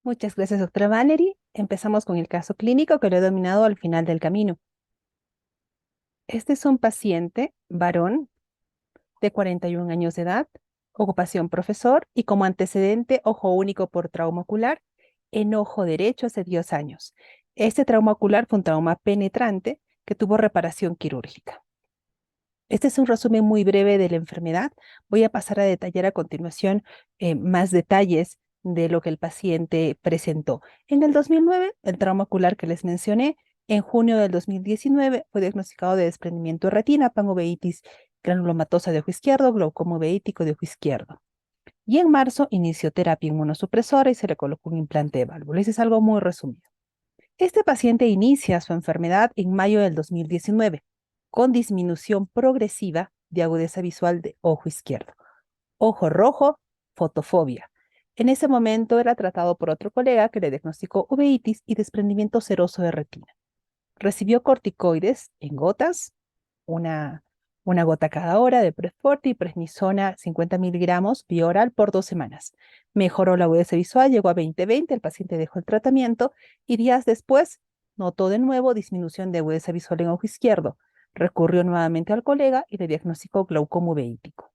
Muchas gracias, doctora Valerie. Empezamos con el caso clínico que lo he dominado al final del camino. Este es un paciente varón de 41 años de edad, ocupación profesor y como antecedente ojo único por trauma ocular en ojo derecho hace 10 años. Este trauma ocular fue un trauma penetrante que tuvo reparación quirúrgica. Este es un resumen muy breve de la enfermedad. Voy a pasar a detallar a continuación más detalles de lo que el paciente presentó. En el 2009, el trauma ocular que les mencioné, en junio del 2019 fue diagnosticado de desprendimiento de retina, panuveitis granulomatosa de ojo izquierdo, glaucoma uveítico de ojo izquierdo. Y en marzo inició terapia inmunosupresora y se le colocó un implante de válvula. Eso es algo muy resumido. Este paciente inicia su enfermedad en mayo del 2019 con disminución progresiva de agudeza visual de ojo izquierdo. Ojo rojo, fotofobia. En ese momento era tratado por otro colega que le diagnosticó uveitis y desprendimiento seroso de retina. Recibió corticoides en gotas, una, una gota cada hora de Prefort y prednisona 50 miligramos vía oral por 2 semanas. Mejoró la agudeza visual, llegó a 20/20, el paciente dejó el tratamiento y días después notó de nuevo disminución de agudeza visual en ojo izquierdo. Recurrió nuevamente al colega y le diagnosticó glaucoma uveítico.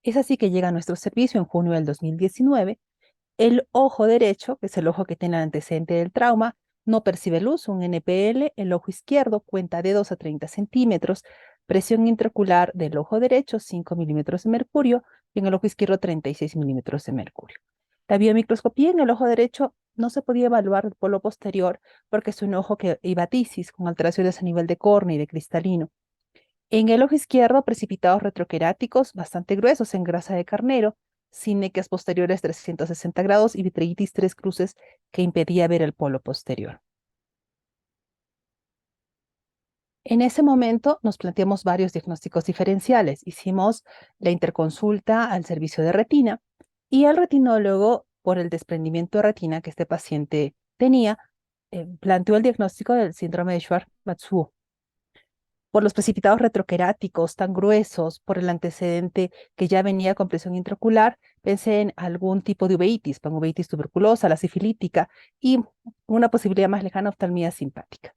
Es así que llega a nuestro servicio en junio del 2019. El ojo derecho, que es el ojo que tiene el antecedente del trauma, no percibe luz, un NPL. El ojo izquierdo cuenta de 2 a 30 centímetros. Presión intraocular del ojo derecho, 5 milímetros de mercurio. Y en el ojo izquierdo, 36 milímetros de mercurio. La biomicroscopía en el ojo derecho no se podía evaluar el polo posterior porque es un ojo que iba a tisis, con alteraciones a nivel de córnea y de cristalino. En el ojo izquierdo, precipitados retroqueráticos bastante gruesos en grasa de carnero, sínequias posteriores 360 grados y vitreitis 3 cruces que impedía ver el polo posterior. En ese momento nos planteamos varios diagnósticos diferenciales. Hicimos la interconsulta al servicio de retina y al retinólogo, por el desprendimiento de retina que este paciente tenía, planteó el diagnóstico del síndrome de Schwarz-Matsuo. Por los precipitados retroqueráticos tan gruesos, por el antecedente que ya venía con presión intraocular, pensé en algún tipo de uveitis, panuveitis tuberculosa, la sifilítica y una posibilidad más lejana, oftalmía simpática.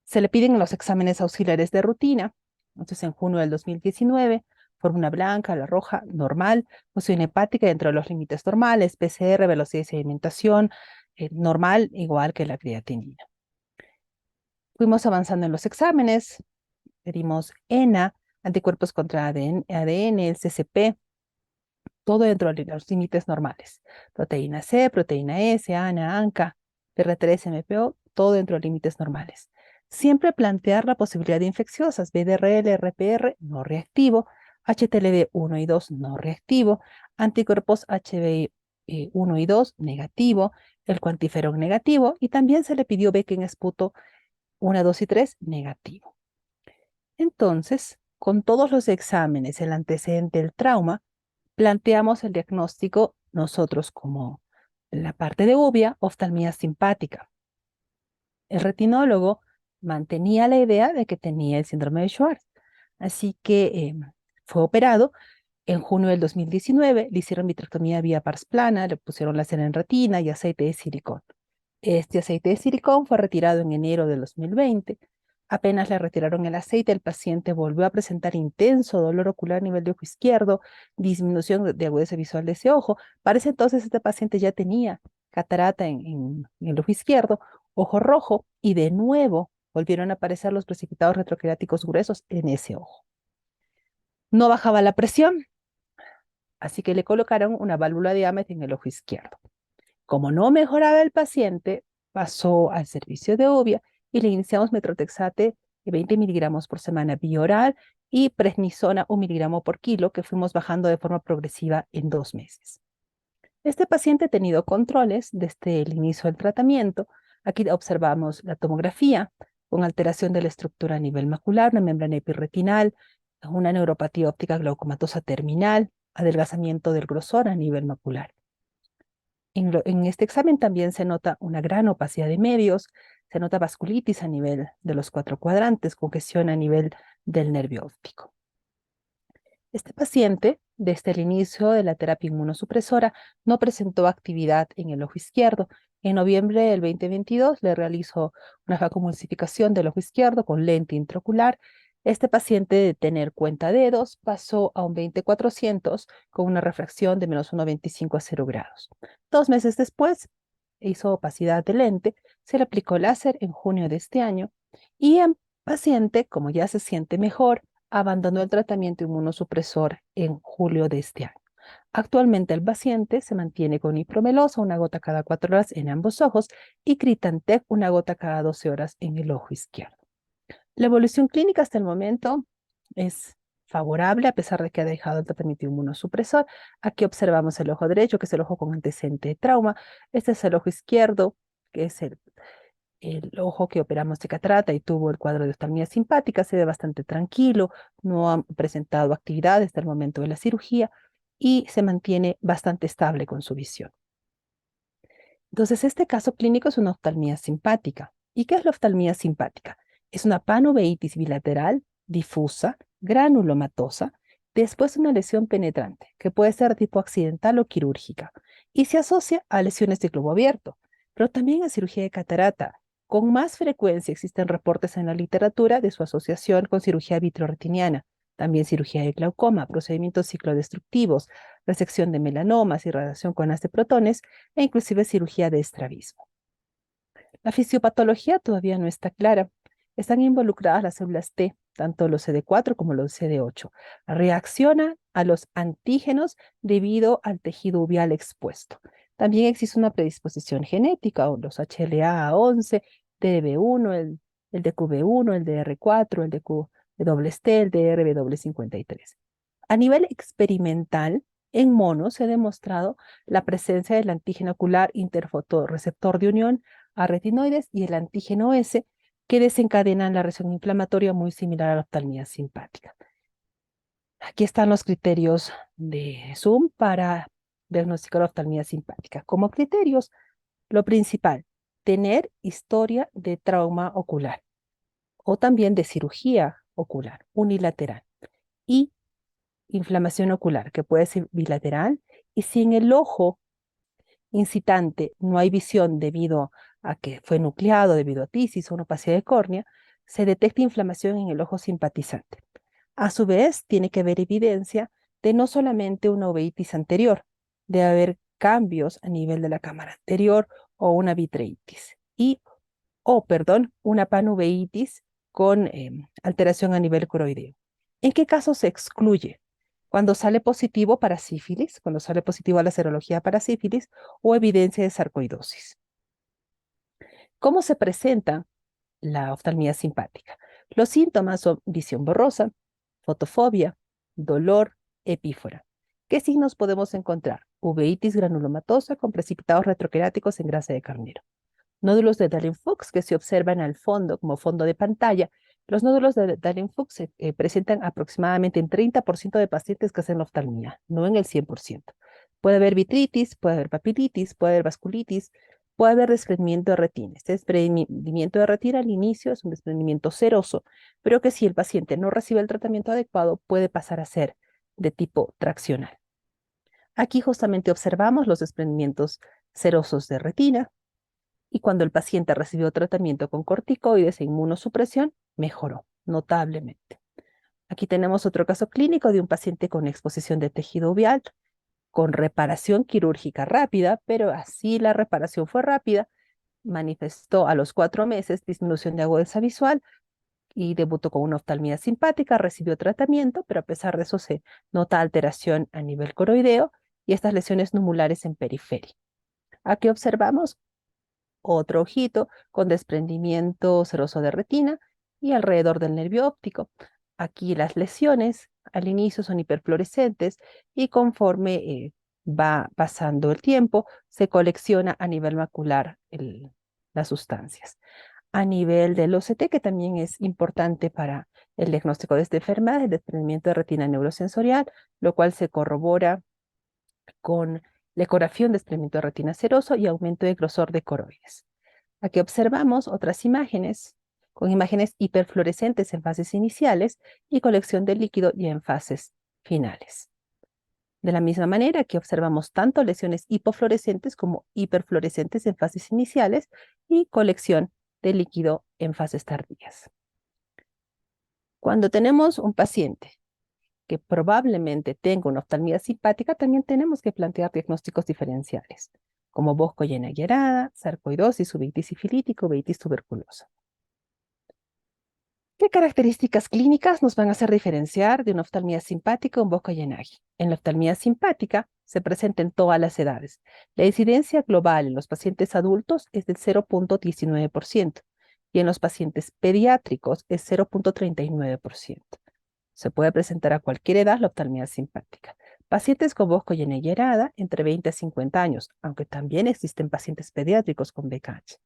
Se le piden los exámenes auxiliares de rutina. Entonces, en junio del 2019, fórmula blanca, la roja, normal, función hepática dentro de los límites normales, PCR, velocidad de sedimentación, normal, igual que la creatinina. Fuimos avanzando en los exámenes, pedimos ENA, anticuerpos contra ADN, el CCP, todo dentro de los límites normales. Proteína C, proteína S, ANA, ANCA, PR3, MPO, todo dentro de límites normales. Siempre plantear la posibilidad de infecciosas, BDRL, RPR, no reactivo, HTLV 1 y 2, no reactivo, anticuerpos HB 1 y 2, negativo, el cuantiferón negativo, y también se le pidió Beck en esputo 1, 2 y 3, negativo. Entonces, con todos los exámenes, el antecedente del trauma, planteamos el diagnóstico nosotros como la parte de uvea, oftalmía simpática. El retinólogo mantenía la idea de que tenía el síndrome de Schwartz, así que fue operado en junio del 2019, le hicieron vitrectomía vía pars plana, le pusieron láser en retina y aceite de silicón. Este aceite de silicón fue retirado en enero del 2020. Apenas le retiraron el aceite, el paciente volvió a presentar intenso dolor ocular a nivel de ojo izquierdo, disminución de agudeza visual de ese ojo. Para ese entonces este paciente ya tenía catarata en el ojo izquierdo, ojo rojo, y de nuevo volvieron a aparecer los precipitados retroqueráticos gruesos en ese ojo. No bajaba la presión, así que le colocaron una válvula de Amet en el ojo izquierdo. Como no mejoraba el paciente, pasó al servicio de UVIA y le iniciamos metrotexate de 20 miligramos por semana vía oral y prednisona 1 miligramo por kilo, que fuimos bajando de forma progresiva en 2 meses. Este paciente ha tenido controles desde el inicio del tratamiento. Aquí observamos la tomografía con alteración de la estructura a nivel macular, una membrana epirretinal, una neuropatía óptica glaucomatosa terminal, adelgazamiento del grosor a nivel macular. En este examen también se nota una gran opacidad de medios, se nota vasculitis a nivel de los 4 cuadrantes, congestión a nivel del nervio óptico. Este paciente, desde el inicio de la terapia inmunosupresora, no presentó actividad en el ojo izquierdo. En noviembre del 2022 le realizó una facomulsificación del ojo izquierdo con lente intraocular. Este paciente, de tener cuentadedos, pasó a un 20/400 con una refracción de -1,25 a 0 grados. 2 meses después, hizo opacidad de lente, se le aplicó láser en junio de este año y el paciente, como ya se siente mejor, abandonó el tratamiento inmunosupresor en julio de este año. Actualmente el paciente se mantiene con ipromelosa, una gota cada 4 horas en ambos ojos, y Critantec, una gota cada 12 horas en el ojo izquierdo. La evolución clínica hasta el momento es favorable, a pesar de que ha dejado el tratamiento inmunosupresor. Aquí observamos el ojo derecho, que es el ojo con antecedente de trauma. Este es el ojo izquierdo, que es el ojo que operamos de catarata y tuvo el cuadro de oftalmía simpática. Se ve bastante tranquilo, no ha presentado actividad hasta el momento de la cirugía y se mantiene bastante estable con su visión. Entonces, este caso clínico es una oftalmía simpática. ¿Y qué es la oftalmía simpática? Es una panoveitis bilateral, difusa, granulomatosa, después de una lesión penetrante, que puede ser tipo accidental o quirúrgica, y se asocia a lesiones de globo abierto, pero también a cirugía de catarata. Con más frecuencia existen reportes en la literatura de su asociación con cirugía vitreoretiniana, también cirugía de glaucoma, procedimientos ciclodestructivos, resección de melanomas, irradiación con haz de protones e inclusive cirugía de estrabismo. La fisiopatología todavía no está clara. Están involucradas las células T, tanto los CD4 como los CD8. Reaccionan a los antígenos debido al tejido uveal expuesto. También existe una predisposición genética, o los HLA-11, TDB1, el DQB1, el DR4, el DQWT, el DRB53. A nivel experimental, en monos se ha demostrado la presencia del antígeno ocular interfotorreceptor de unión a retinoides y el antígeno S, que desencadenan la reacción inflamatoria muy similar a la oftalmía simpática. Aquí están los criterios de Zoom para diagnosticar la oftalmía simpática. Como criterios, lo principal, tener historia de trauma ocular o también de cirugía ocular unilateral y inflamación ocular, que puede ser bilateral, y si en el ojo incitante no hay visión debido a que fue nucleado, debido a tisis o una opacidad de córnea, se detecta inflamación en el ojo simpatizante. A su vez, tiene que haber evidencia de no solamente una uveitis anterior, de haber cambios a nivel de la cámara anterior o una vitreitis, una panuveitis con alteración a nivel coroideo. ¿En qué caso se excluye? Cuando sale positivo para sífilis, cuando sale positivo a la serología para sífilis o evidencia de sarcoidosis. ¿Cómo se presenta la oftalmía simpática? Los síntomas son visión borrosa, fotofobia, dolor, epífora. ¿Qué signos podemos encontrar? Uveitis granulomatosa con precipitados retroqueráticos en grasa de carnero. Nódulos de Darling-Fuchs que se observan al fondo como fondo de pantalla. Los nódulos de Darling-Fuchs se presentan aproximadamente en 30% de pacientes que hacen oftalmía, no en el 100%. Puede haber vitritis, puede haber papilitis, puede haber vasculitis, puede haber desprendimiento de retina. Este desprendimiento de retina al inicio es un desprendimiento seroso, pero que si el paciente no recibe el tratamiento adecuado puede pasar a ser de tipo traccional. Aquí justamente observamos los desprendimientos serosos de retina, y cuando el paciente recibió tratamiento con corticoides e inmunosupresión, mejoró notablemente. Aquí tenemos otro caso clínico de un paciente con exposición de tejido uveal, con reparación quirúrgica rápida, pero así la reparación fue rápida, manifestó a los 4 meses disminución de agudeza visual y debutó con una oftalmía simpática, recibió tratamiento, pero a pesar de eso se nota alteración a nivel coroideo y estas lesiones numulares en periferia. Aquí observamos otro ojito con desprendimiento seroso de retina y alrededor del nervio óptico. Aquí las lesiones al inicio son hiperfluorescentes y conforme va pasando el tiempo se colecciona a nivel macular las sustancias. A nivel del OCT, que también es importante para el diagnóstico de esta enfermedad, el desprendimiento de retina neurosensorial, lo cual se corrobora con la ecografía de desprendimiento de retina seroso y aumento de grosor de coroides. Aquí observamos otras imágenes con imágenes hiperfluorescentes en fases iniciales y colección de líquido ya en fases finales. De la misma manera que observamos tanto lesiones hipofluorescentes como hiperfluorescentes en fases iniciales y colección de líquido en fases tardías. Cuando tenemos un paciente que probablemente tenga una oftalmía simpática, también tenemos que plantear diagnósticos diferenciales, como bosco llena y herada, sarcoidosis, uveitis sifilítica, uveitis tuberculosa. ¿Qué características clínicas nos van a hacer diferenciar de una oftalmía simpática a un bosco Yanagi? En la oftalmía simpática se presenta en todas las edades. La incidencia global en los pacientes adultos es del 0.19% y en los pacientes pediátricos es 0.39%. Se puede presentar a cualquier edad la oftalmía simpática. Pacientes con bosco lleneyerada entre 20 a 50 años, aunque también existen pacientes pediátricos con BKH.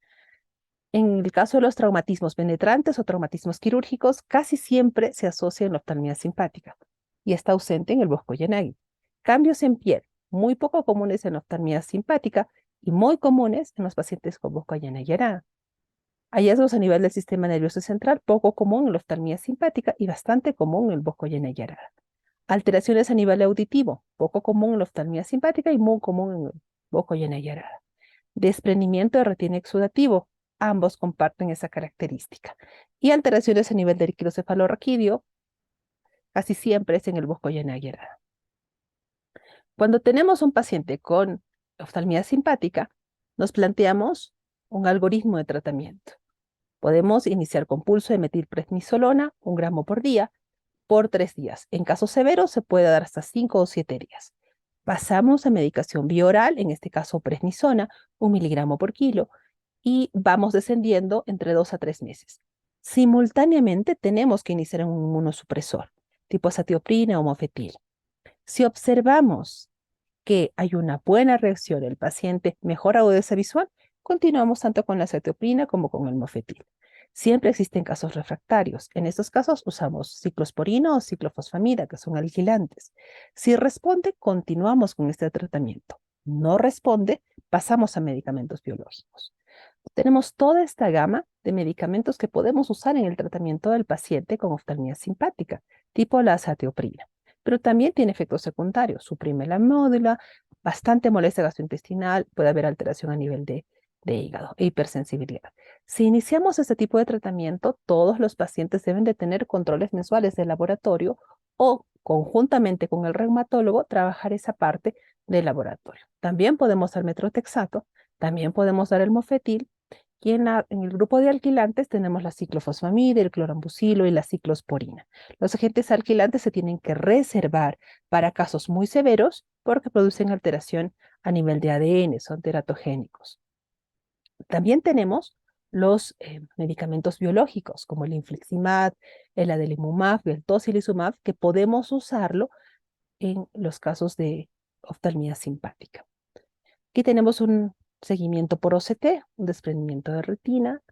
En el caso de los traumatismos penetrantes o traumatismos quirúrgicos, casi siempre se asocia en la oftalmía simpática y está ausente en el bosco Yanagi. Cambios en piel, muy poco comunes en la oftalmía simpática y muy comunes en los pacientes con bosco lleneyerada. Hallazgos a nivel del sistema nervioso central, poco común en la oftalmía simpática y bastante común en el bosco lleneyerada. Alteraciones a nivel auditivo, poco común en la oftalmía simpática y muy común en el bosco lleneyerada. Desprendimiento de retina exudativo, ambos comparten esa característica. Y alteraciones a nivel del líquido cefalorraquídeo, casi siempre es en el bosco lleneyerada. Cuando tenemos un paciente con oftalmía simpática, nos planteamos un algoritmo de tratamiento. Podemos iniciar con pulso de metilprednisolona, 1 gramo por día, por 3 días. En casos severos se puede dar hasta 5 o 7 días. Pasamos a medicación bioral, en este caso prednisona, 1 miligramo por kilo, y vamos descendiendo entre 2 a 3 meses. Simultáneamente tenemos que iniciar un inmunosupresor, tipo azatioprina o mofetil. Si observamos que hay una buena reacción, el paciente mejora agudeza visual, continuamos tanto con la azatioprina como con el mofetil. Siempre existen casos refractarios. En estos casos usamos ciclosporina o ciclofosfamida, que son alquilantes. Si responde, continuamos con este tratamiento. No responde, pasamos a medicamentos biológicos. Tenemos toda esta gama de medicamentos que podemos usar en el tratamiento del paciente con oftalmía simpática, tipo la azatioprina. Pero también tiene efectos secundarios. Suprime la médula, bastante molestia gastrointestinal, puede haber alteración a nivel de hígado e hipersensibilidad. Si iniciamos este tipo de tratamiento, todos los pacientes deben de tener controles mensuales de laboratorio o conjuntamente con el reumatólogo trabajar esa parte del laboratorio. También podemos dar metrotexato, también podemos dar el mofetil y en el grupo de alquilantes tenemos la ciclofosfamida, el clorambucilo y la ciclosporina. Los agentes alquilantes se tienen que reservar para casos muy severos porque producen alteración a nivel de ADN, son teratogénicos. También tenemos los medicamentos biológicos como el infliximab, el adalimumab y el tocilizumab que podemos usarlo en los casos de oftalmía simpática. Aquí tenemos un seguimiento por OCT, un desprendimiento de retina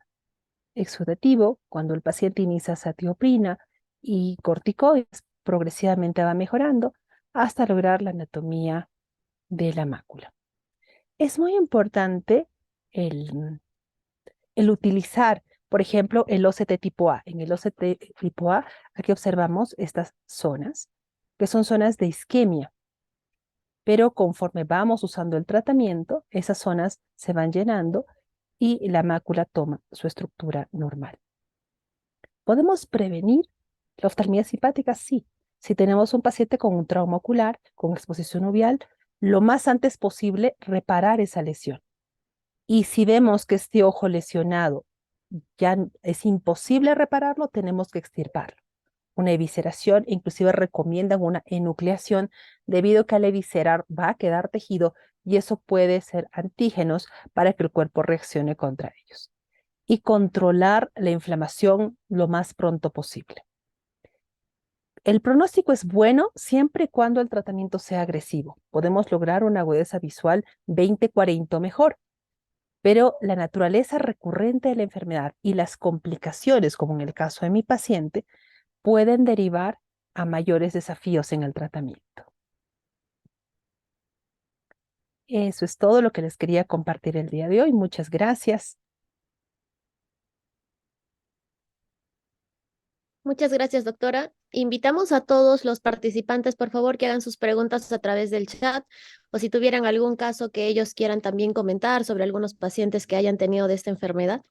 exudativo, cuando el paciente inicia azatioprina y corticoides, progresivamente va mejorando hasta lograr la anatomía de la mácula. Es muy importante el utilizar, por ejemplo, el OCT tipo A. En el OCT tipo A, aquí observamos estas zonas, que son zonas de isquemia. Pero conforme vamos usando el tratamiento, esas zonas se van llenando y la mácula toma su estructura normal. ¿Podemos prevenir la oftalmía simpática? Sí. Si tenemos un paciente con un trauma ocular, con exposición uveal, lo más antes posible reparar esa lesión. Y si vemos que este ojo lesionado ya es imposible repararlo, tenemos que extirparlo. Una evisceración, inclusive recomiendan una enucleación debido a que al eviscerar va a quedar tejido y eso puede ser antígenos para que el cuerpo reaccione contra ellos. Y controlar la inflamación lo más pronto posible. El pronóstico es bueno siempre y cuando el tratamiento sea agresivo. Podemos lograr una agudeza visual 20-40 o mejor. Pero la naturaleza recurrente de la enfermedad y las complicaciones, como en el caso de mi paciente, pueden derivar a mayores desafíos en el tratamiento. Eso es todo lo que les quería compartir el día de hoy. Muchas gracias. Muchas gracias, doctora. Invitamos a todos los participantes, por favor, que hagan sus preguntas a través del chat o si tuvieran algún caso que ellos quieran también comentar sobre algunos pacientes que hayan tenido de esta enfermedad.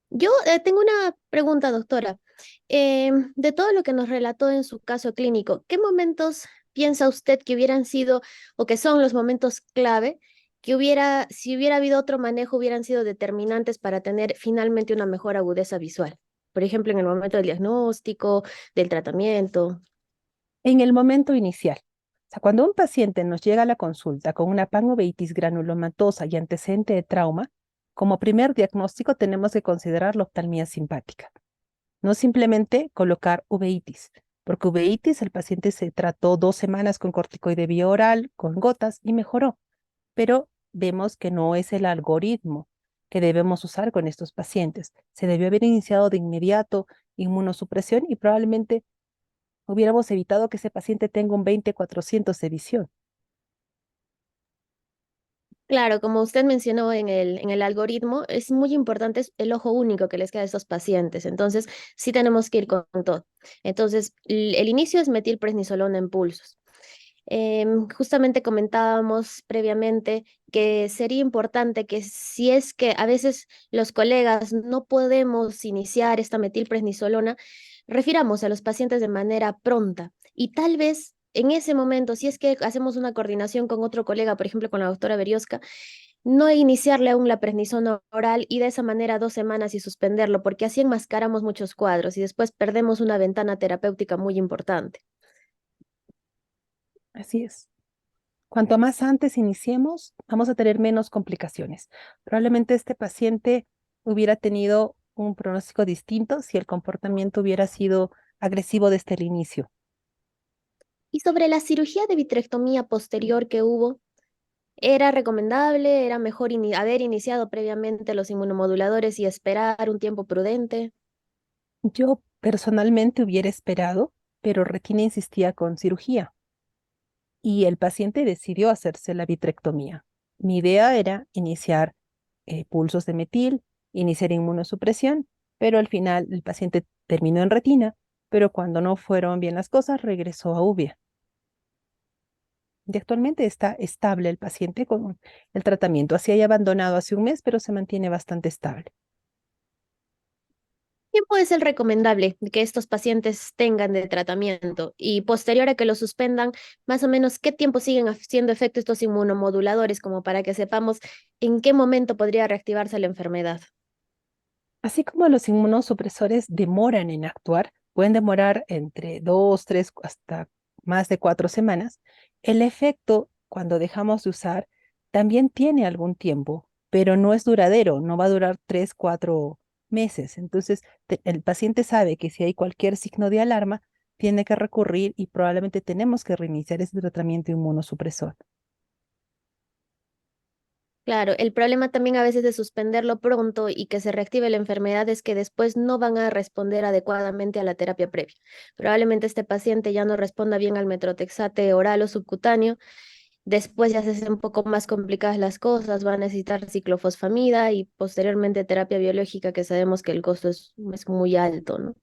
Yo tengo una pregunta, doctora. De todo lo que nos relató en su caso clínico, ¿qué momentos piensa usted que hubieran sido o que son los momentos clave que hubiera, si hubiera habido otro manejo, hubieran sido determinantes para tener finalmente una mejor agudeza visual? Por ejemplo, en el momento del diagnóstico, del tratamiento. En el momento inicial, o sea, cuando un paciente nos llega a la consulta con una panuveitis granulomatosa y antecedente de trauma, como primer diagnóstico tenemos que considerar la oftalmía simpática. No simplemente colocar uveitis, porque uveitis el paciente se trató 2 semanas con corticoide vía oral, con gotas y mejoró, pero vemos que no es el algoritmo que debemos usar con estos pacientes. Se debió haber iniciado de inmediato inmunosupresión y probablemente hubiéramos evitado que ese paciente tenga un 20/400 de visión. Claro, como usted mencionó en el algoritmo, es muy importante el ojo único que les queda a estos pacientes. Entonces, sí tenemos que ir con todo. Entonces, el inicio es metilprednisolona en pulsos. Justamente comentábamos previamente que sería importante que si es que a veces los colegas no podemos iniciar esta metilprednisolona, refiramos a los pacientes de manera pronta y tal vez en ese momento, si es que hacemos una coordinación con otro colega, por ejemplo con la doctora Berioska, no iniciarle aún la prednisona oral y de esa manera 2 semanas y suspenderlo, porque así enmascaramos muchos cuadros y después perdemos una ventana terapéutica muy importante. Así es. Cuanto más antes iniciemos, vamos a tener menos complicaciones. Probablemente este paciente hubiera tenido un pronóstico distinto si el comportamiento hubiera sido agresivo desde el inicio. Y sobre la cirugía de vitrectomía posterior que hubo, ¿era recomendable? ¿Era mejor haber iniciado previamente los inmunomoduladores y esperar un tiempo prudente? Yo personalmente hubiera esperado, pero Retina insistía con cirugía y el paciente decidió hacerse la vitrectomía. Mi idea era iniciar pulsos de metil, iniciar inmunosupresión, pero al final el paciente terminó en retina, pero cuando no fueron bien las cosas, regresó a uvea. Y actualmente está estable el paciente con el tratamiento. Así haya abandonado hace un mes, pero se mantiene bastante estable. ¿Tiempo es el recomendable que estos pacientes tengan de tratamiento? Y posterior a que lo suspendan, más o menos, ¿qué tiempo siguen haciendo efecto estos inmunomoduladores como para que sepamos en qué momento podría reactivarse la enfermedad? Así como los inmunosupresores demoran en actuar, pueden demorar entre 2, 3, hasta más de 4 semanas, el efecto cuando dejamos de usar también tiene algún tiempo, pero no es duradero, no va a durar 3, 4 meses. Entonces, el paciente sabe que si hay cualquier signo de alarma, tiene que recurrir y probablemente tenemos que reiniciar ese tratamiento inmunosupresor. Claro, el problema también a veces de suspenderlo pronto y que se reactive la enfermedad es que después no van a responder adecuadamente a la terapia previa. Probablemente este paciente ya no responda bien al metrotexate oral o subcutáneo. Después ya se hacen un poco más complicadas las cosas, va a necesitar ciclofosfamida y posteriormente terapia biológica, que sabemos que el costo es muy alto, ¿no?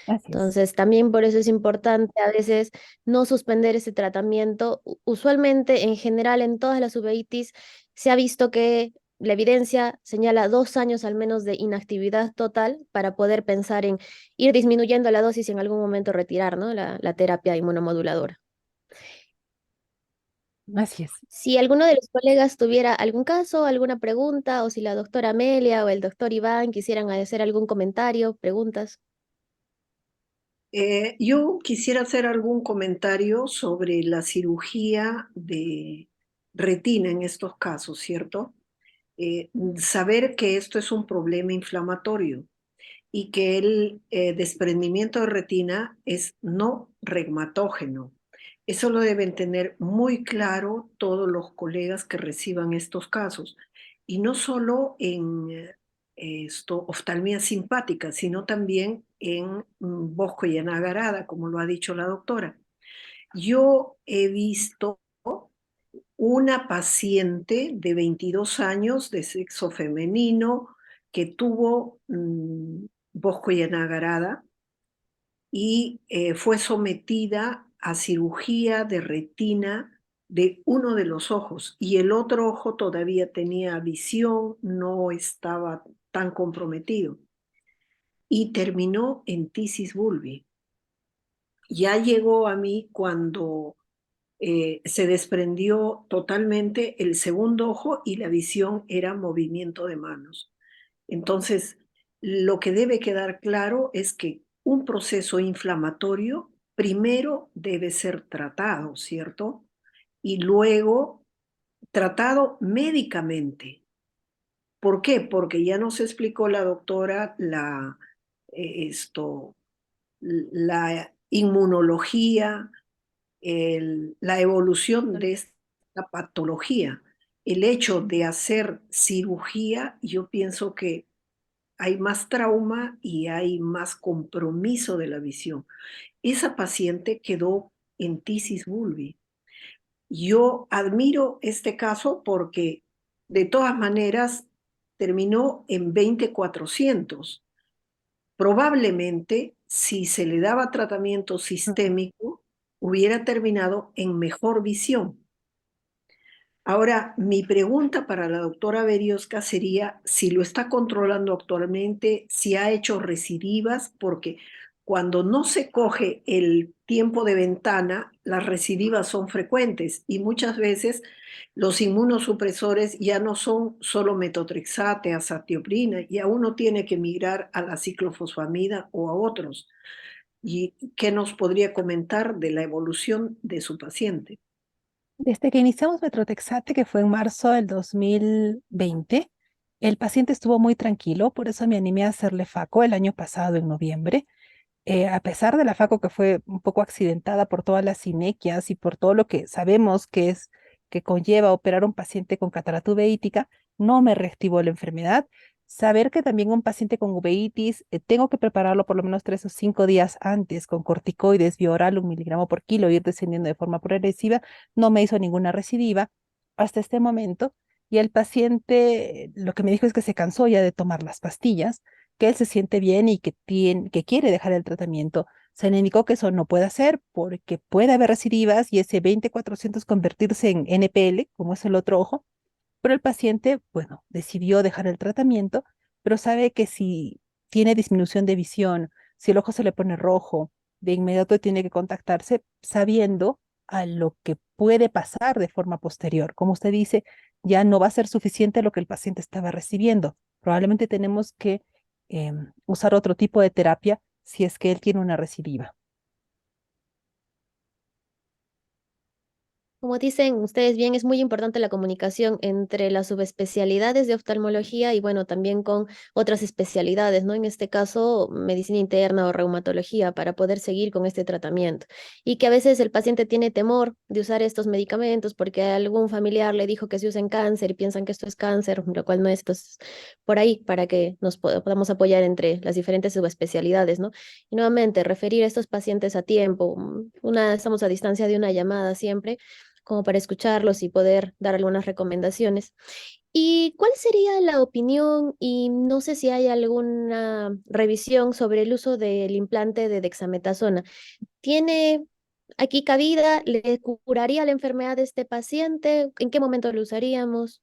Así es. Entonces, también por eso es importante a veces no suspender ese tratamiento. Usualmente, en general, en todas las uveitis se ha visto que la evidencia señala 2 años al menos de inactividad total para poder pensar en ir disminuyendo la dosis y en algún momento retirar, ¿no? La terapia inmunomoduladora. Así es. Si alguno de los colegas tuviera algún caso, alguna pregunta, o si la doctora Amelia o el doctor Iván quisieran hacer algún comentario, preguntas. Yo quisiera hacer algún comentario sobre la cirugía de retina en estos casos, ¿cierto? Saber que esto es un problema inflamatorio y que el desprendimiento de retina es no regmatógeno. Eso lo deben tener muy claro todos los colegas que reciban estos casos. Y no solo en oftalmía simpática, sino también en bosco y agarada, como lo ha dicho la doctora. Yo he visto una paciente de 22 años de sexo femenino que tuvo bosco y agarada y fue sometida a cirugía de retina de uno de los ojos y el otro ojo todavía tenía visión, no estaba tan comprometido y terminó en tisis bulbi. Ya llegó a mí cuando se desprendió totalmente el segundo ojo y la visión era movimiento de manos. Entonces, lo que debe quedar claro es que un proceso inflamatorio primero debe ser tratado, ¿cierto? Y luego tratado médicamente. ¿Por qué? Porque ya nos explicó la doctora esto, la inmunología, la evolución de esta patología. El hecho de hacer cirugía, yo pienso que hay más trauma y hay más compromiso de la visión. Esa paciente quedó en tisis bulbi. Yo admiro este caso porque de todas maneras terminó en 20/400. Probablemente, si se le daba tratamiento sistémico, hubiera terminado en mejor visión. Ahora, mi pregunta para la doctora Berioska sería si lo está controlando actualmente, si ha hecho recidivas, porque cuando no se coge el tiempo de ventana, las recidivas son frecuentes y muchas veces los inmunosupresores ya no son solo metotrexate, azatioprina, ya uno tiene que migrar a la ciclofosfamida o a otros. ¿Y qué nos podría comentar de la evolución de su paciente? Desde que iniciamos Metrotexate, que fue en marzo del 2020, el paciente estuvo muy tranquilo, por eso me animé a hacerle FACO el año pasado, en noviembre. A pesar de la FACO que fue un poco accidentada por todas las sinequias y por todo lo que sabemos que conlleva operar a un paciente con catarata uveítica, no me reactivó la enfermedad. Saber que también un paciente con uveitis tengo que prepararlo por lo menos 3 o 5 días antes con corticoides vía oral, 1 mg/kg, ir descendiendo de forma progresiva, no me hizo ninguna recidiva hasta este momento. Y el paciente lo que me dijo es que se cansó ya de tomar las pastillas, que él se siente bien y que quiere dejar el tratamiento. Se le indicó que eso no puede hacer porque puede haber recidivas y ese 20/400 convertirse en NPL, como es el otro ojo, pero el paciente, bueno, decidió dejar el tratamiento, pero sabe que si tiene disminución de visión, si el ojo se le pone rojo, de inmediato tiene que contactarse sabiendo a lo que puede pasar de forma posterior. Como usted dice, ya no va a ser suficiente lo que el paciente estaba recibiendo. Probablemente tenemos que usar otro tipo de terapia si es que él tiene una recidiva. Como dicen ustedes bien, es muy importante la comunicación entre las subespecialidades de oftalmología y bueno, también con otras especialidades, ¿no? En este caso, medicina interna o reumatología para poder seguir con este tratamiento. Y que a veces el paciente tiene temor de usar estos medicamentos porque algún familiar le dijo que se usa en cáncer y piensan que esto es cáncer, lo cual no es. Entonces, por ahí, para que nos podamos apoyar entre las diferentes subespecialidades, ¿no? Y nuevamente, referir a estos pacientes a tiempo. Estamos a distancia de una llamada siempre como para escucharlos y poder dar algunas recomendaciones. ¿Y cuál sería la opinión y no sé si hay alguna revisión sobre el uso del implante de dexametasona? ¿Tiene aquí cabida? ¿Le curaría la enfermedad de este paciente? ¿En qué momento lo usaríamos?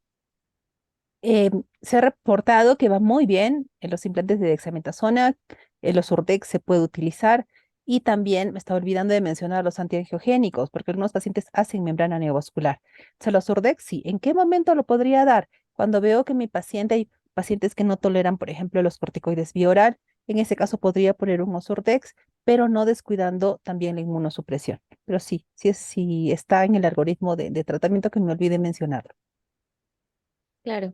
Eh, Se ha reportado que va muy bien en los implantes de dexametasona, en los Urdex se puede utilizar y también me estaba olvidando de mencionar los antiangiogénicos porque algunos pacientes hacen membrana neovascular. Se los Urdex sí. ¿En qué momento lo podría dar? Cuando veo que mi paciente, hay pacientes que no toleran, por ejemplo, los corticoides vía oral, en ese caso podría poner un Osurdex, pero no descuidando también la inmunosupresión. Pero sí, sí está en el algoritmo de tratamiento que me olvidé mencionarlo. Claro.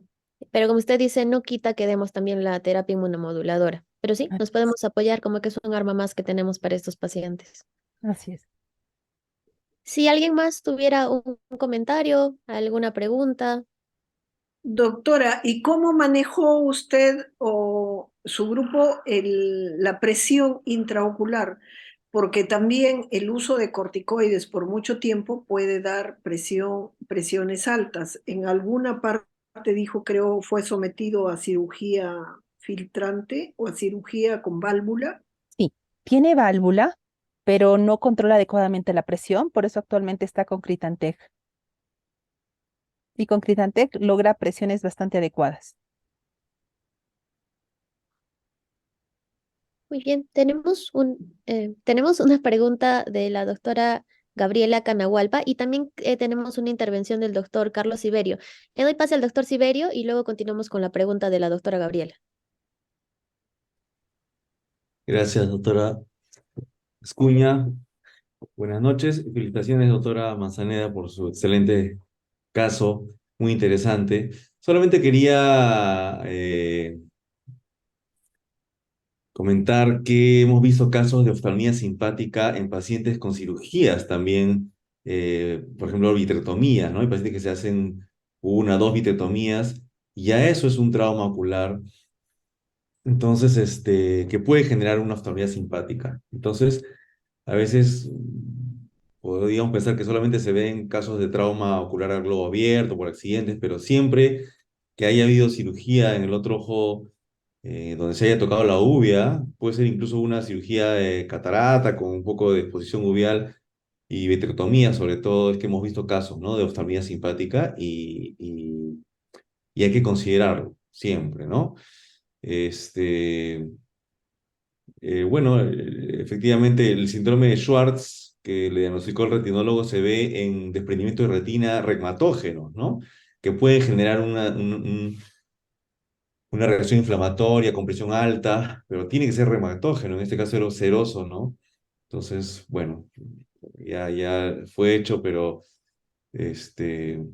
Pero como usted dice, no quita que demos también la terapia inmunomoduladora. Pero sí, nos podemos apoyar como que es un arma más que tenemos para estos pacientes. Así es. Si alguien más tuviera un comentario, alguna pregunta. Doctora, ¿y cómo manejó usted o su grupo la presión intraocular? Porque también el uso de corticoides por mucho tiempo puede dar presiones altas. En alguna parte dijo, creo, fue sometido a cirugía filtrante o a cirugía con válvula. Sí. Tiene válvula, pero no controla adecuadamente la presión, por eso actualmente está con Critantec. Y con Critantec logra presiones bastante adecuadas. Muy bien, tenemos una pregunta de la doctora Gabriela Canahualpa y también tenemos una intervención del doctor Carlos Siberio. Le doy pase al doctor Siberio y luego continuamos con la pregunta de la doctora Gabriela. Gracias, doctora Escuña. Buenas noches. Felicitaciones, doctora Manzaneda, por su excelente caso, muy interesante. Solamente quería comentar que hemos visto casos de oftalmía simpática en pacientes con cirugías también, por ejemplo, vitrectomías, ¿no? Hay pacientes que se hacen una, dos vitrectomías, y ya eso es un trauma ocular. Entonces, que puede generar una oftalmía simpática. Entonces, a veces podríamos pensar que solamente se ven casos de trauma ocular al globo abierto por accidentes, pero siempre que haya habido cirugía en el otro ojo donde se haya tocado la uvea, puede ser incluso una cirugía de catarata con un poco de exposición uveal y vitrectomía, sobre todo, es que hemos visto casos, ¿no? De oftalmía simpática y hay que considerarlo siempre, ¿no? Este, bueno, efectivamente el síndrome de Schwartz que le diagnosticó el retinólogo se ve en desprendimiento de retina regmatógenos, ¿no? Que pueden generar una reacción inflamatoria con presión alta, pero tiene que ser regmatógeno, en este caso era seroso, ¿no? Entonces, bueno, ya fue hecho, pero este,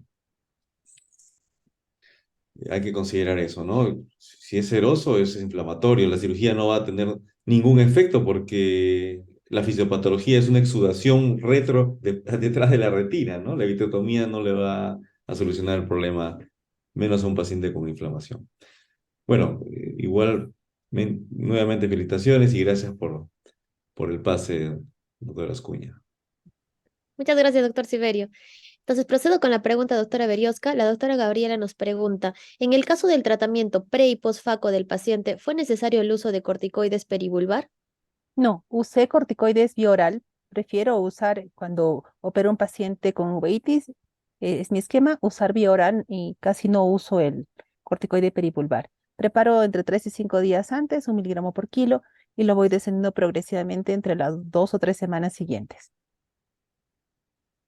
hay que considerar eso, ¿no? Si es seroso, es inflamatorio. La cirugía no va a tener ningún efecto porque la fisiopatología es una exudación detrás de la retina, ¿no? La vitrectomía no le va a solucionar el problema, menos a un paciente con inflamación. Bueno, igual, nuevamente felicitaciones y gracias por el pase, doctora Ascuña. Muchas gracias, doctor Siberio. Entonces, procedo con la pregunta, doctora Berioska. La doctora Gabriela nos pregunta, en el caso del tratamiento pre y postfaco del paciente, ¿fue necesario el uso de corticoides perivulvar? No, usé corticoides vía oral. Prefiero usar cuando opero un paciente con uveitis, es mi esquema, usar vía oral y casi no uso el corticoide peripulvar. Preparo entre 3 y 5 días antes, 1 miligramo por kilo, y lo voy descendiendo progresivamente entre las 2 o 3 semanas siguientes.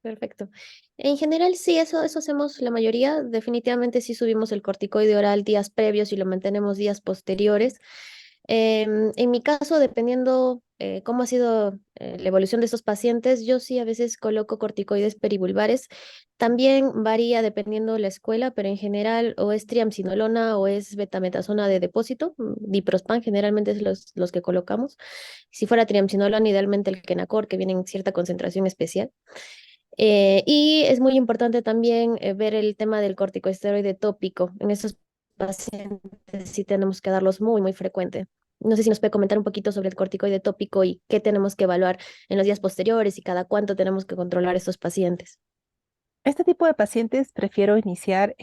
Perfecto. En general, sí, eso hacemos la mayoría. Definitivamente sí subimos el corticoide oral días previos y lo mantenemos días posteriores. En mi caso, dependiendo cómo ha sido la evolución de estos pacientes, yo sí a veces coloco corticoides perivulvares. También varía dependiendo la escuela, pero en general o es triamcinolona o es betametasona de depósito. Diprospan generalmente es los que colocamos. Si fuera triamcinolona, idealmente el Kenacor, que viene en cierta concentración especial. Y es muy importante también ver el tema del corticosteroide tópico. En esos pacientes sí tenemos que darlos muy, muy frecuente. No sé si nos puede comentar un poquito sobre el corticoide tópico y qué tenemos que evaluar en los días posteriores y cada cuánto tenemos que controlar estos pacientes. Este tipo de pacientes prefiero iniciar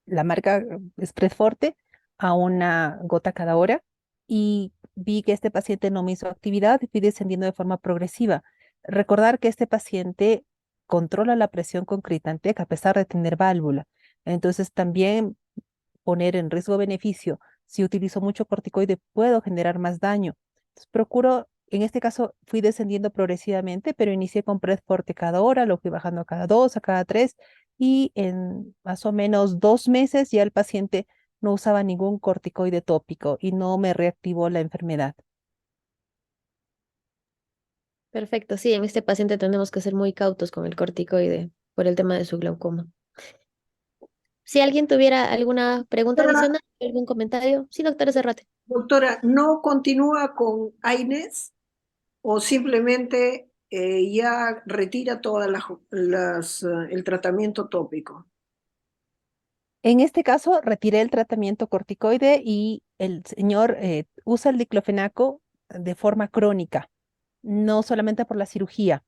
la marca Spread Forte a una gota cada hora y vi que este paciente no me hizo actividad y fui descendiendo de forma progresiva. Recordar que este paciente controla la presión con Critantec a pesar de tener válvula. Entonces también poner en riesgo-beneficio. Si utilizo mucho corticoide, puedo generar más daño. Entonces, procuro, en este caso, fui descendiendo progresivamente, pero inicié con Forte cada hora, lo fui bajando a cada 2, a cada 3, y en más o menos 2 meses ya el paciente no usaba ningún corticoide tópico y no me reactivó la enfermedad. Perfecto, sí, en este paciente tenemos que ser muy cautos con el corticoide por el tema de su glaucoma. Si alguien tuviera alguna pregunta Doctora, adicional, algún comentario, sí, doctora Cerrate. doctora, ¿no continúa con AINES o simplemente ya retira todas el tratamiento tópico? En este caso, retiré el tratamiento corticoide y el señor usa el diclofenaco de forma crónica, no solamente por la cirugía.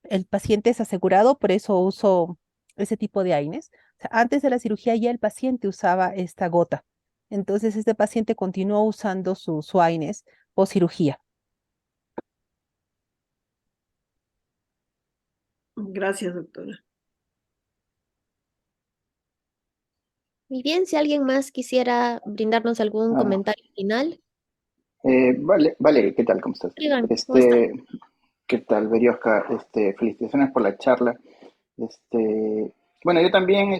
El paciente es asegurado, por eso uso ese tipo de AINES. O sea, antes de la cirugía ya el paciente usaba esta gota. Entonces, este paciente continuó usando su AINES post cirugía. Gracias, doctora. Muy bien, si alguien más quisiera brindarnos algún Ah, comentario final. Vale, ¿qué tal? ¿Cómo estás? Iván, ¿cómo está? ¿Qué tal, Berioska? Felicitaciones por la charla. Bueno, yo también,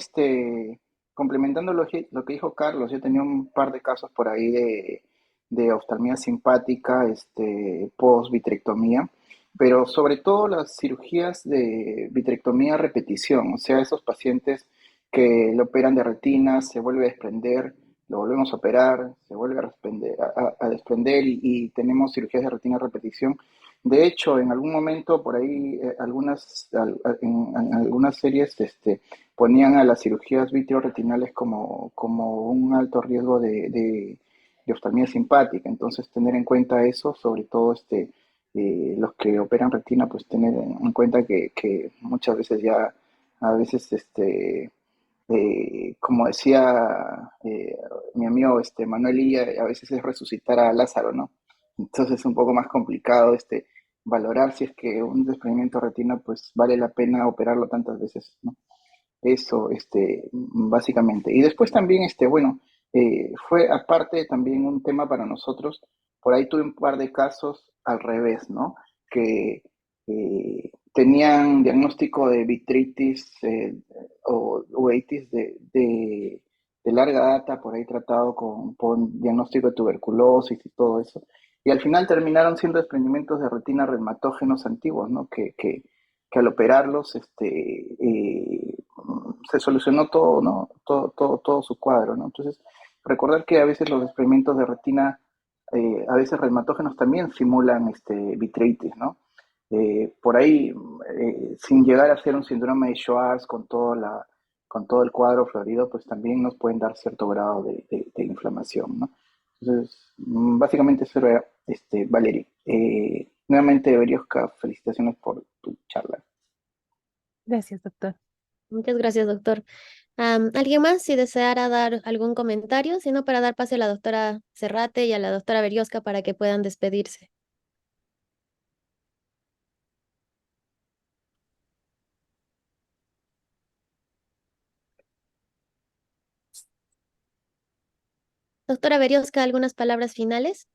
complementando lo que dijo Carlos, yo tenía un par de casos por ahí de oftalmía simpática, post-vitrectomía, pero sobre todo las cirugías de vitrectomía a repetición, o sea, esos pacientes que le operan de retina, se vuelve a desprender, lo volvemos a operar, se vuelve a desprender, a desprender y tenemos cirugías de retina a repetición. De hecho, en algún momento por ahí, en algunas series ponían a las cirugías vitreoretinales como un alto riesgo de oftalmía simpática. Entonces, tener en cuenta eso, sobre todo los que operan retina, pues tener en cuenta que muchas veces ya, a veces, como decía mi amigo Manuel Illa, a veces es resucitar a Lázaro, ¿no? Entonces es un poco más complicado valorar si es que un desprendimiento de retina pues vale la pena operarlo tantas veces, ¿no? Eso, básicamente. Y después también, bueno, fue aparte también un tema para nosotros. Por ahí tuve un par de casos al revés, ¿no? Que tenían diagnóstico de vitritis o uveitis de larga data, por ahí tratado con diagnóstico de tuberculosis y todo eso. Y al final terminaron siendo desprendimientos de retina reumatógenos antiguos, ¿no? Que al operarlos, se solucionó todo, ¿no? Todo su cuadro, ¿no? Entonces, recordar que a veces los desprendimientos de retina, a veces reumatógenos también simulan vitreitis, ¿no? Por ahí, sin llegar a ser un síndrome de Schwartz con todo el cuadro florido, pues también nos pueden dar cierto grado de inflamación, ¿no? Entonces, básicamente eso era, Valerie. Nuevamente, Berioska, felicitaciones por tu charla. Gracias, doctor. Muchas gracias, doctor. ¿Alguien más si deseara dar algún comentario? Si no, para dar pase a la doctora Serrate y a la doctora Berioska para que puedan despedirse. Doctora Berioska, ¿algunas palabras finales?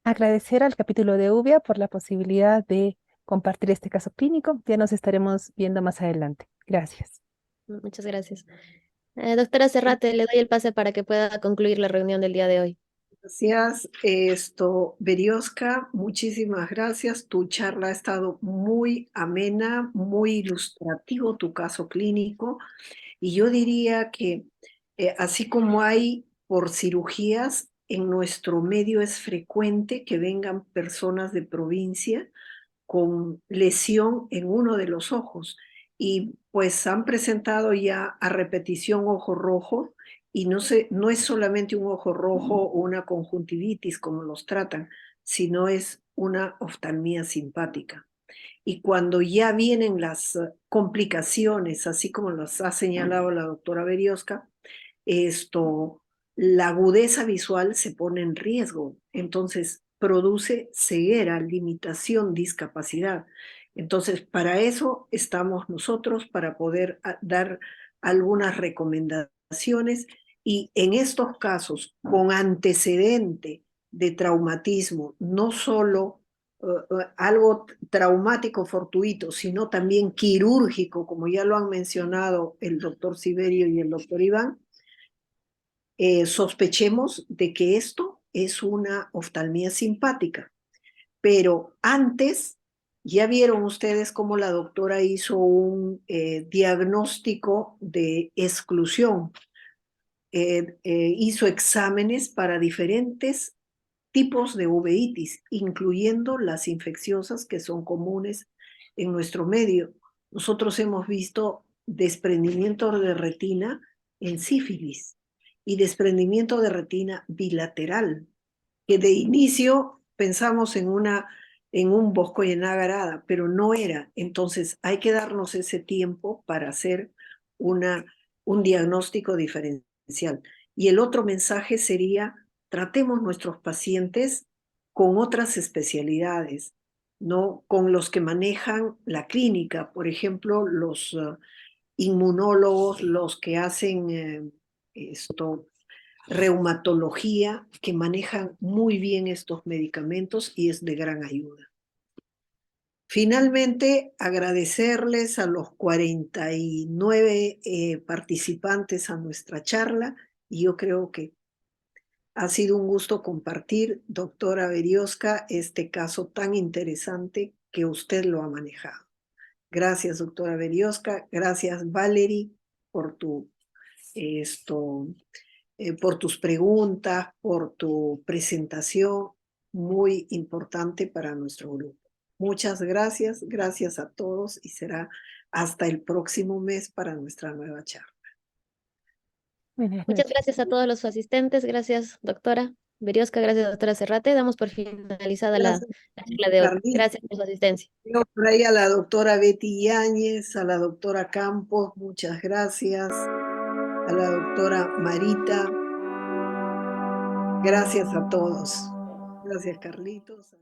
Agradecer al capítulo de UVIA por la posibilidad de compartir este caso clínico. Ya nos estaremos viendo más adelante. Gracias. Muchas gracias. Doctora Serrate, le doy el pase para que pueda concluir la reunión del día de hoy. Gracias, Berioska, muchísimas gracias. Tu charla ha estado muy amena, muy ilustrativo tu caso clínico. Y yo diría que así como hay por cirugías, en nuestro medio es frecuente que vengan personas de provincia con lesión en uno de los ojos y pues han presentado ya a repetición ojo rojo y no es solamente un ojo rojo o una conjuntivitis como los tratan, sino es una oftalmía simpática. Y cuando ya vienen las complicaciones, así como las ha señalado la doctora Berioska, la agudeza visual se pone en riesgo. Entonces, produce ceguera, limitación, discapacidad. Entonces, para eso estamos nosotros, para poder dar algunas recomendaciones y en estos casos, con antecedente de traumatismo, no solo algo traumático fortuito, sino también quirúrgico, como ya lo han mencionado el doctor Siberio y el doctor Iván, sospechemos de que esto es una oftalmía simpática. Pero antes, ya vieron ustedes cómo la doctora hizo un diagnóstico de exclusión. Hizo exámenes para diferentes tipos de uveitis, incluyendo las infecciosas que son comunes en nuestro medio. Nosotros hemos visto desprendimiento de retina en sífilis y desprendimiento de retina bilateral, que de inicio pensamos en un bosco y en agarada, pero no era. Entonces hay que darnos ese tiempo para hacer un diagnóstico diferencial. Y el otro mensaje sería, tratemos nuestros pacientes con otras especialidades. ¿no? Con los que manejan la clínica, por ejemplo, los inmunólogos, los que hacen reumatología, que manejan muy bien estos medicamentos y es de gran ayuda. Finalmente, agradecerles a los 49 participantes a nuestra charla y yo creo que ha sido un gusto compartir, doctora Berioska, este caso tan interesante que usted lo ha manejado. Gracias, doctora Berioska. Gracias, Valerie, por por tus preguntas, por tu presentación muy importante para nuestro grupo. Muchas gracias, gracias a todos y será hasta el próximo mes para nuestra nueva charla. Buenas Muchas noches. gracias a todos los asistentes. Gracias, doctora Berioska. Gracias, doctora Serrate. Damos por finalizada la Gracias, charla de hoy. Carlita. Gracias por su asistencia. Yo por ahí a la doctora Betty Yáñez, a la doctora Campos, muchas gracias. A la doctora Marita. Gracias a todos. Gracias, Carlitos.